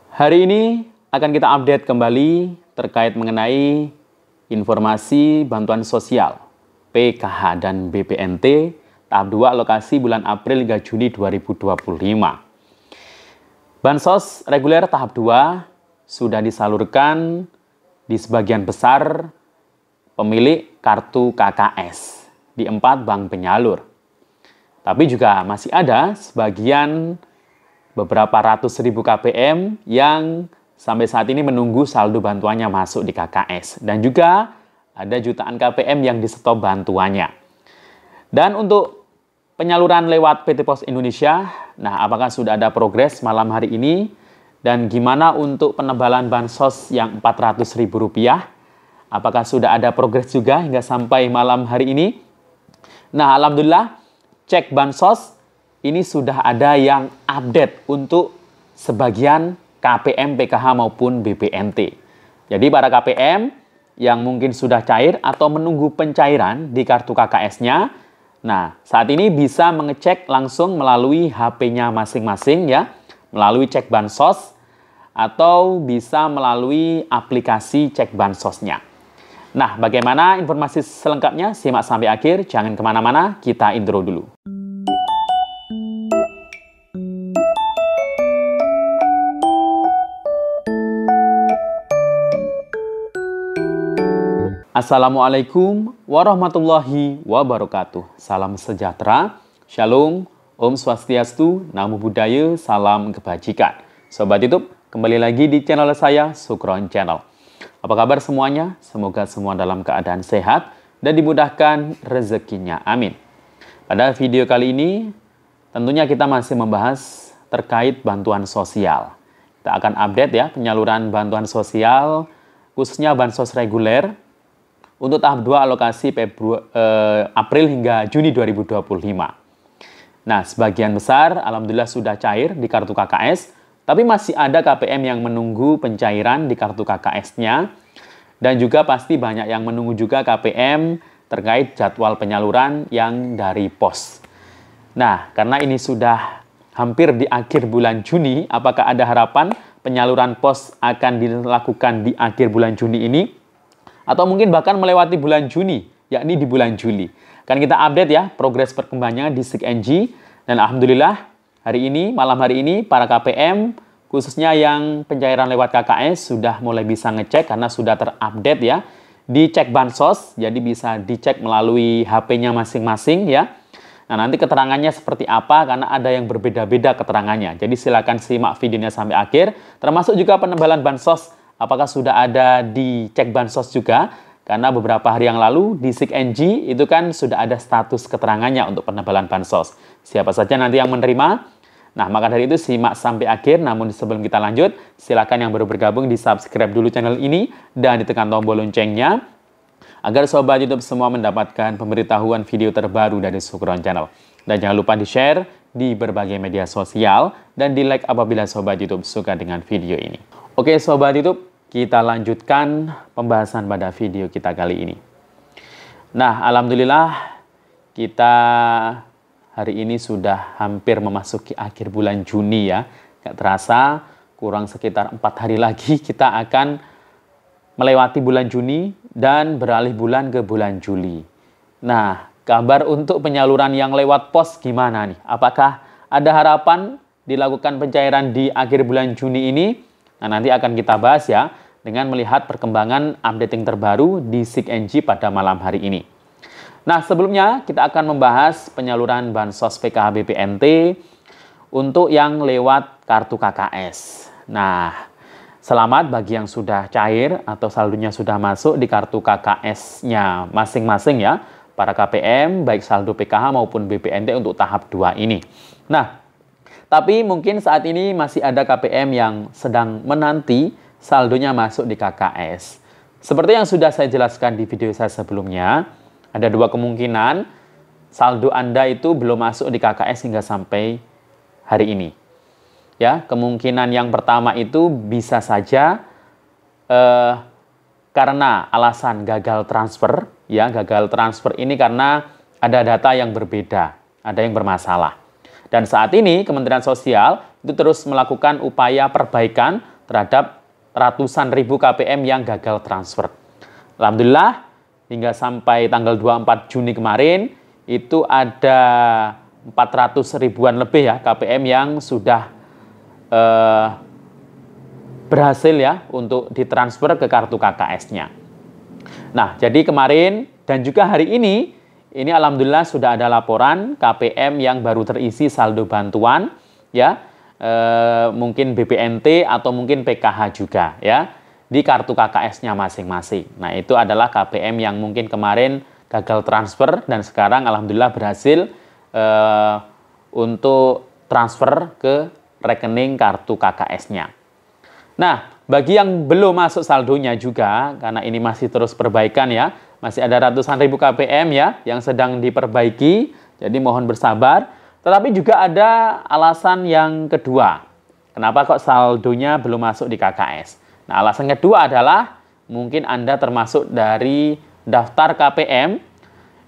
Hari ini akan kita update kembali terkait mengenai informasi bantuan sosial PKH dan BPNT tahap 2 alokasi bulan April hingga Juni 2025. Bansos reguler tahap 2 sudah disalurkan di sebagian besar pemilik kartu KKS di 4 bank penyalur. Tapi juga masih ada sebagian beberapa ratus ribu KPM yang sampai saat ini menunggu saldo bantuannya masuk di KKS. Dan juga ada jutaan KPM yang di-stop bantuannya. Dan untuk penyaluran lewat PT Pos Indonesia, nah apakah sudah ada progres malam hari ini? Dan gimana untuk penebalan bansos yang Rp400.000? Apakah sudah ada progres juga hingga sampai malam hari ini? Nah, alhamdulillah, cek bansos ini sudah ada yang update untuk sebagian KPM, PKH maupun BPNT. Jadi para KPM yang mungkin sudah cair atau menunggu pencairan di kartu KKS-nya, nah saat ini bisa mengecek langsung melalui HP-nya masing-masing ya, melalui cek bansos atau bisa melalui aplikasi cek bansosnya. Nah, bagaimana informasi selengkapnya? Simak sampai akhir, jangan kemana-mana, kita intro dulu. Assalamualaikum warahmatullahi wabarakatuh. Salam sejahtera, shalom, om swastiastu, namo buddhaya, salam kebajikan. Sobat YouTube, kembali lagi di channel saya, Sukron Channel. Apa kabar semuanya? Semoga semua dalam keadaan sehat dan dimudahkan rezekinya. Amin. Pada video kali ini, tentunya kita masih membahas terkait bantuan sosial. Kita akan update ya penyaluran bantuan sosial, khususnya bansos reguler, untuk tahap 2 alokasi April hingga Juni 2025. Nah, sebagian besar alhamdulillah sudah cair di kartu KKS, tapi masih ada KPM yang menunggu pencairan di kartu KKS-nya, dan juga pasti banyak yang menunggu juga KPM terkait jadwal penyaluran yang dari pos. Nah, karena ini sudah hampir di akhir bulan Juni, apakah ada harapan penyaluran pos akan dilakukan di akhir bulan Juni ini? Atau mungkin bahkan melewati bulan Juni, yakni di bulan Juli. Kan kita update ya progres perkembangannya di SIG-NG, dan alhamdulillah malam hari ini para KPM khususnya yang pencairan lewat KKS sudah mulai bisa ngecek karena sudah terupdate ya di cek bansos, jadi bisa dicek melalui HP-nya masing-masing ya. Nah, nanti keterangannya seperti apa karena ada yang berbeda-beda keterangannya. Jadi silakan simak videonya sampai akhir, termasuk juga penebalan bansos. Apakah sudah ada di cek bansos juga? Karena beberapa hari yang lalu di SIG-NG itu kan sudah ada status keterangannya untuk penebalan bansos. Siapa saja nanti yang menerima? Nah, maka dari itu simak sampai akhir. Namun sebelum kita lanjut, silakan yang baru bergabung di subscribe dulu channel ini dan ditekan tombol loncengnya agar sobat YouTube semua mendapatkan pemberitahuan video terbaru dari Sukron Channel. Dan jangan lupa di-share di berbagai media sosial dan di-like apabila sobat YouTube suka dengan video ini. Oke sobat YouTube, kita lanjutkan pembahasan pada video kita kali ini. Nah, alhamdulillah kita hari ini sudah hampir memasuki akhir bulan Juni ya. Gak terasa, kurang sekitar 4 hari lagi kita akan melewati bulan Juni dan beralih bulan ke bulan Juli. Nah, kabar untuk penyaluran yang lewat pos gimana nih? Apakah ada harapan dilakukan pencairan di akhir bulan Juni ini? Nah, nanti akan kita bahas ya dengan melihat perkembangan updating terbaru di SIG-NG pada malam hari ini. Nah, sebelumnya kita akan membahas penyaluran bansos PKH BPNT untuk yang lewat kartu KKS. Nah, selamat bagi yang sudah cair atau saldonya sudah masuk di kartu KKS-nya masing-masing ya, para KPM baik saldo PKH maupun BPNT untuk tahap 2 ini. Nah, tapi mungkin saat ini masih ada KPM yang sedang menanti saldonya masuk di KKS. Seperti yang sudah saya jelaskan di video saya sebelumnya, ada 2 kemungkinan saldo Anda itu belum masuk di KKS hingga sampai hari ini. Ya, kemungkinan yang pertama itu bisa saja karena alasan gagal transfer. Ya, gagal transfer ini karena ada data yang berbeda, ada yang bermasalah. Dan saat ini Kementerian Sosial itu terus melakukan upaya perbaikan terhadap ratusan ribu KPM yang gagal transfer. Alhamdulillah, hingga sampai tanggal 24 Juni kemarin, itu ada 400 ribuan lebih ya KPM yang sudah berhasil ya untuk ditransfer ke kartu KKS-nya. Nah, jadi kemarin dan juga hari ini alhamdulillah sudah ada laporan KPM yang baru terisi saldo bantuan ya, mungkin BPNT atau mungkin PKH juga ya, di kartu KKS-nya masing-masing. Nah, itu adalah KPM yang mungkin kemarin gagal transfer dan sekarang alhamdulillah berhasil untuk transfer ke rekening kartu KKS-nya. Nah, bagi yang belum masuk saldonya juga, karena ini masih terus perbaikan ya, masih ada ratusan ribu KPM ya, yang sedang diperbaiki, jadi mohon bersabar. Tetapi juga ada alasan yang kedua, kenapa kok saldonya belum masuk di KKS. Nah, alasan kedua adalah, mungkin Anda termasuk dari daftar KPM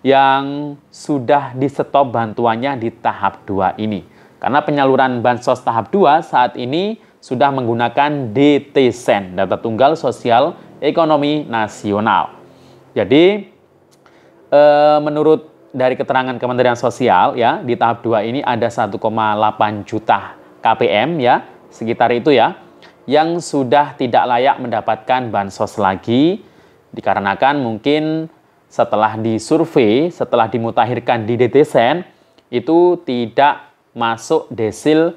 yang sudah di-stop bantuannya di tahap 2 ini. Karena penyaluran Bansos tahap 2 saat ini sudah menggunakan DTSEN, Data Tunggal Sosial Ekonomi Nasional. Jadi, menurut dari keterangan Kementerian Sosial, ya, di tahap 2 ini ada 1,8 juta KPM, ya, sekitar itu ya, yang sudah tidak layak mendapatkan Bansos lagi, dikarenakan mungkin setelah disurvei, setelah dimutakhirkan di DTSEN, itu tidak masuk desil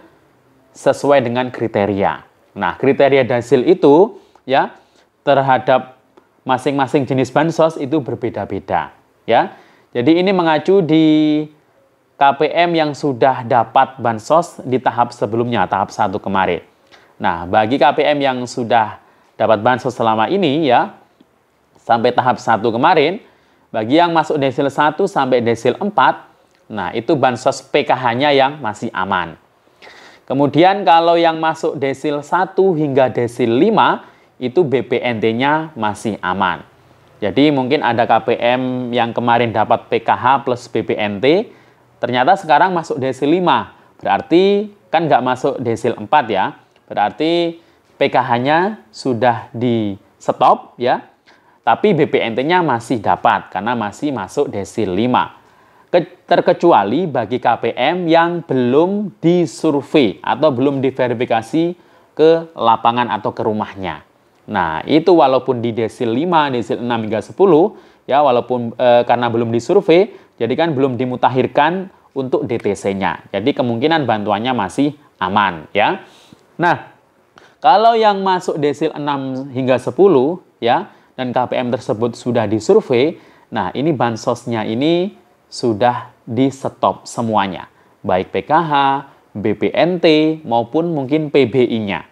sesuai dengan kriteria. Nah, kriteria desil itu ya terhadap masing-masing jenis bansos itu berbeda-beda ya. Jadi ini mengacu di KPM yang sudah dapat bansos di tahap sebelumnya, tahap 1 kemarin. Nah, bagi KPM yang sudah dapat bansos selama ini ya sampai tahap 1 kemarin, bagi yang masuk desil 1 sampai desil 4, nah itu bansos PKH-nya yang masih aman. Kemudian kalau yang masuk desil 1 hingga desil 5, itu BPNT-nya masih aman. Jadi mungkin ada KPM yang kemarin dapat PKH plus BPNT, ternyata sekarang masuk desil 5. Berarti kan nggak masuk desil 4 ya. Berarti PKH-nya sudah di stop ya. Tapi BPNT-nya masih dapat karena masih masuk desil 5. Terkecuali bagi KPM yang belum disurvei atau belum diverifikasi ke lapangan atau ke rumahnya. Nah, itu walaupun di desil 5, desil 6 hingga 10, ya walaupun karena belum disurvei, jadi kan belum dimutakhirkan untuk DTC-nya. Jadi kemungkinan bantuannya masih aman, ya. Nah, kalau yang masuk desil 6 hingga 10, ya, dan KPM tersebut sudah disurvei, nah ini bansosnya ini sudah di-stop semuanya, baik PKH, BPNT, maupun mungkin PBI-nya.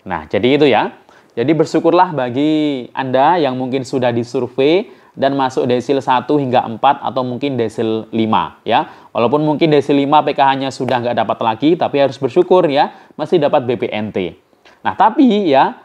Nah, jadi itu ya. Jadi bersyukurlah bagi Anda yang mungkin sudah disurvei dan masuk desil 1 hingga 4 atau mungkin desil 5 ya. Walaupun mungkin desil 5 PKH-nya sudah nggak dapat lagi, tapi harus bersyukur ya, masih dapat BPNT. Nah, tapi ya,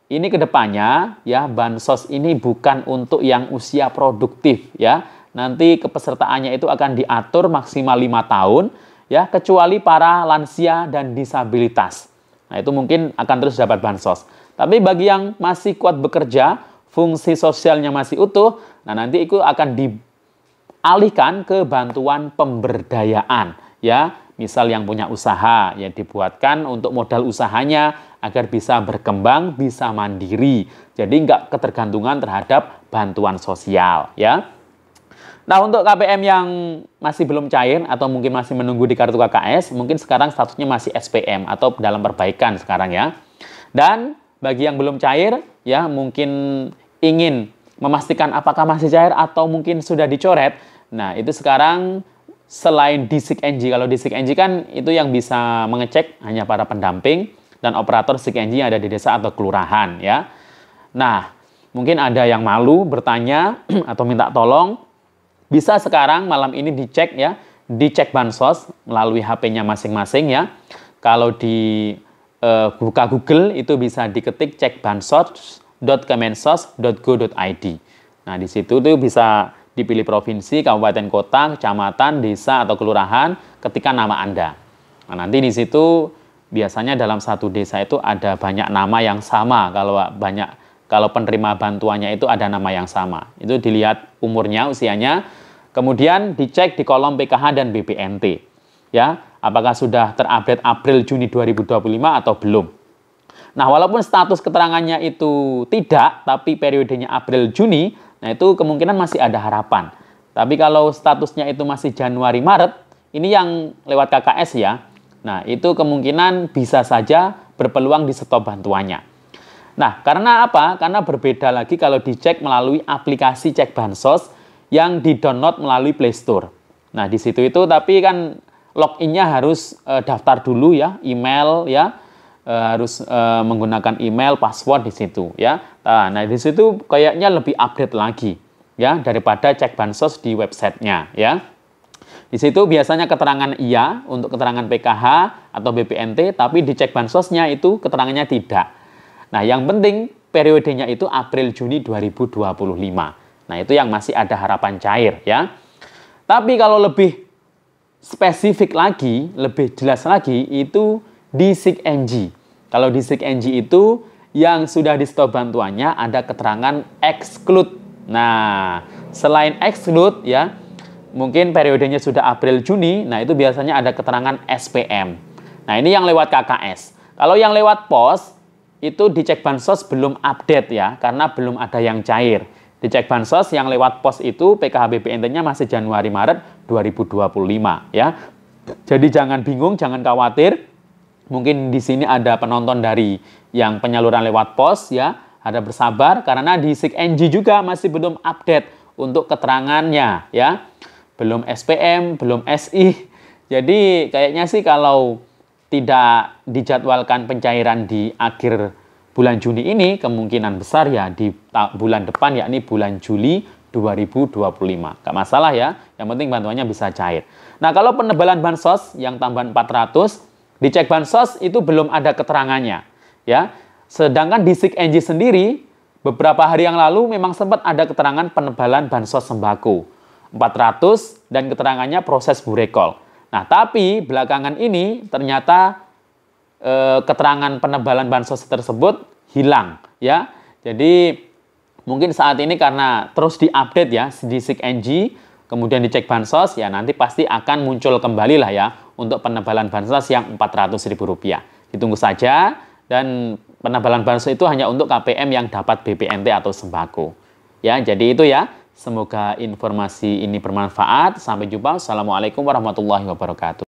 ini kedepannya ya, bansos ini bukan untuk yang usia produktif ya. Nanti kepesertaannya itu akan diatur maksimal 5 tahun ya, kecuali para lansia dan disabilitas. Nah, itu mungkin akan terus dapat bansos. Tapi bagi yang masih kuat bekerja, fungsi sosialnya masih utuh, nah nanti itu akan dialihkan ke bantuan pemberdayaan ya. Misal yang punya usaha, ya dibuatkan untuk modal usahanya agar bisa berkembang, bisa mandiri. Jadi nggak ketergantungan terhadap bantuan sosial ya. Nah, untuk KPM yang masih belum cair atau mungkin masih menunggu di kartu KKS, mungkin sekarang statusnya masih SPM atau dalam perbaikan sekarang ya. Dan bagi yang belum cair, ya mungkin ingin memastikan apakah masih cair atau mungkin sudah dicoret. Nah, itu sekarang selain DisikNG, kalau DisikNG kan itu yang bisa mengecek hanya para pendamping dan operator DisikNG yang ada di desa atau kelurahan ya. Nah, mungkin ada yang malu bertanya atau minta tolong, bisa sekarang malam ini dicek ya, dicek bansos melalui HP-nya masing-masing ya. Kalau di buka Google itu bisa diketik cek bansos.kemensos.go.id. Nah, di situ tuh bisa dipilih provinsi, kabupaten, kota, kecamatan, desa atau kelurahan, ketika nama Anda. Nah, nanti di situ biasanya dalam satu desa itu ada banyak nama yang sama. Kalau penerima bantuannya itu ada nama yang sama. Itu dilihat umurnya, usianya, kemudian dicek di kolom PKH dan BPNT. Ya, apakah sudah terupdate April Juni 2025 atau belum. Nah, walaupun status keterangannya itu tidak, tapi periodenya April Juni, nah itu kemungkinan masih ada harapan. Tapi kalau statusnya itu masih Januari Maret, ini yang lewat KKS ya. Nah, itu kemungkinan bisa saja berpeluang di stop bantuannya. Nah, karena apa? Karena berbeda lagi kalau dicek melalui aplikasi cek bansos yang di-download melalui Play Store. Nah, di situ itu tapi kan login-nya harus daftar dulu ya, email ya. Harus menggunakan email, password di situ ya. Nah, di situ kayaknya lebih update lagi ya daripada cek bansos di websitenya ya. Di situ biasanya keterangan iya untuk keterangan PKH atau BPNT, tapi di cek bansosnya itu keterangannya tidak. Nah, yang penting periodenya itu April Juni 2025. Nah, itu yang masih ada harapan cair ya. Tapi kalau lebih spesifik lagi, lebih jelas lagi itu di SIG-NG. Kalau di SIG-NG itu yang sudah di stop bantuannya ada keterangan exclude. Nah, selain exclude ya, mungkin periodenya sudah April Juni, nah itu biasanya ada keterangan SPM. Nah, ini yang lewat KKS. Kalau yang lewat pos, itu dicek bansos belum update ya, karena belum ada yang cair. Dicek bansos yang lewat pos itu PKH BPNT-nya masih Januari Maret 2025 ya. Jadi jangan bingung, jangan khawatir. Mungkin di sini ada penonton dari yang penyaluran lewat pos ya, ada bersabar karena di SIG-NG juga masih belum update untuk keterangannya ya. Belum SPM, belum SI. Jadi kayaknya sih kalau tidak dijadwalkan pencairan di akhir bulan Juni ini, kemungkinan besar ya di bulan depan, yakni bulan Juli 2025. Gak masalah ya, yang penting bantuannya bisa cair. Nah, kalau penebalan bansos yang tambahan 400, dicek bansos itu belum ada keterangannya. Ya. Sedangkan di SIG-NG sendiri, beberapa hari yang lalu memang sempat ada keterangan penebalan bansos sembako. 400 dan keterangannya proses burekol. Nah, tapi belakangan ini ternyata keterangan penebalan bansos tersebut hilang ya. Jadi mungkin saat ini karena terus diupdate ya di SIG-NG, kemudian dicek bansos ya nanti pasti akan muncul kembali lah ya untuk penebalan bansos yang Rp400.000. Ditunggu saja dan penebalan bansos itu hanya untuk KPM yang dapat BPNT atau sembako. Ya, jadi itu ya. Semoga informasi ini bermanfaat. Sampai jumpa. Assalamualaikum warahmatullahi wabarakatuh.